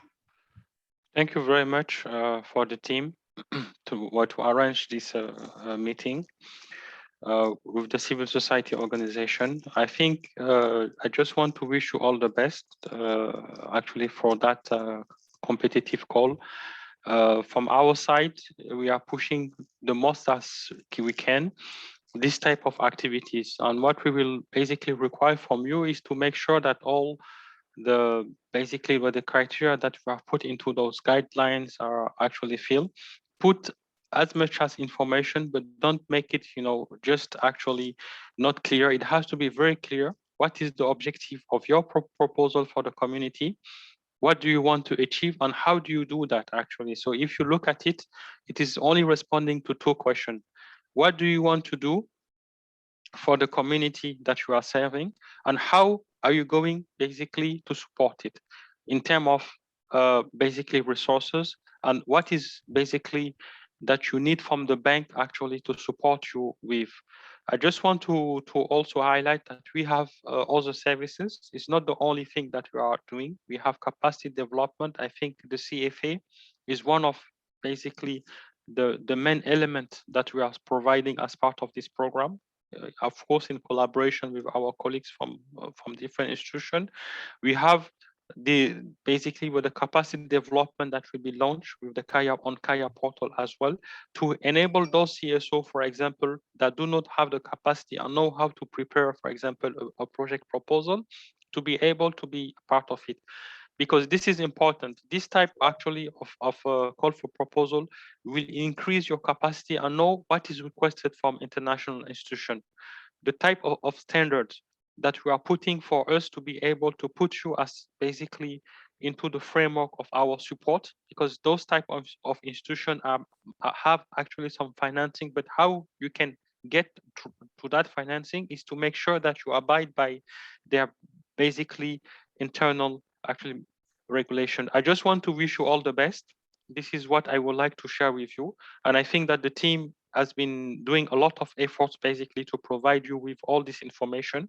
Thank you very much for the team to arrange this meeting. with the civil society organization. I think I just want to wish you all the best, actually, for that competitive call. From our side, we are pushing the most as we can this type of activities. And what we will basically require from you is to make sure that all the criteria that we have put into those guidelines are actually filled. Put as much as information, but don't make it, just actually not clear. It has to be very clear. What is the objective of your proposal for the community? What do you want to achieve, and how do you do that actually? So if you look at it, it is only responding to two questions. What do you want to do for the community that you are serving, and how are you going basically to support it in terms of basically resources, and what is basically that you need from the bank actually to support you with. I just want to also highlight that we have other services. It's not the only thing that we are doing. We have capacity development. I think the CFA is one of basically the main element that we are providing as part of this program. Of course, in collaboration with our colleagues from different institutions. We have basically with the capacity development that will be launched with the Kaya portal as well, to enable those CSO, for example, that do not have the capacity and know how to prepare, for example, a project proposal, to be able to be part of it. Because this is important. This type actually of call for proposal will increase your capacity and know what is requested from international institutions. The type of standards that we are putting for us to be able to put you as basically into the framework of our support, because those type of institutions have actually some financing, but how you can get to that financing is to make sure that you abide by their basically internal actually regulation. I just want to wish you all the best. This is what I would like to share with you. And I think that the team has been doing a lot of efforts basically to provide you with all this information.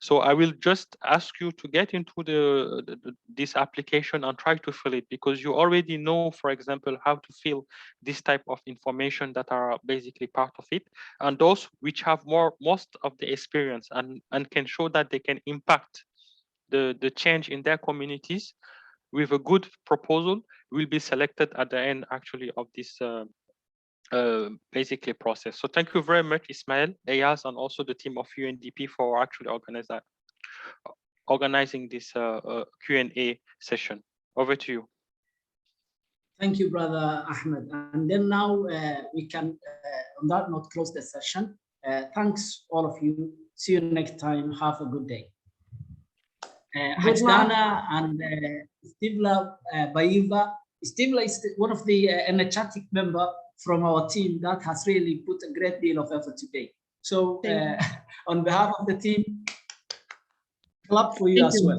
So I will just ask you to get into this application and try to fill it, because you already know, for example, how to fill this type of information that are basically part of it. And those which have most of the experience and can show that they can impact the change in their communities with a good proposal will be selected at the end actually of this basically process. So thank you very much, Ismail, Ayaz, and also the team of UNDP for actually organizing this Q&A session. Over to you. Thank you, Brother Ahmed. And then now we can, on that note, close the session. Thanks, all of you. See you next time. Have a good day. Hajdana and Stivla Baiva. Stivla is one of the energetic member from our team that has really put a great deal of effort today. So on behalf of the team, clap for you as well.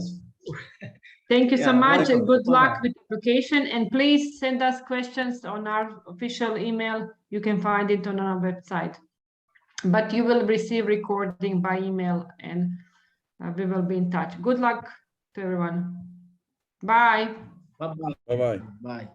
Thank you so much, and good luck with the application. And please send us questions on our official email. You can find it on our website. But you will receive recording by email, and we will be in touch. Good luck to everyone. Bye. Bye-bye. Bye-bye. Bye.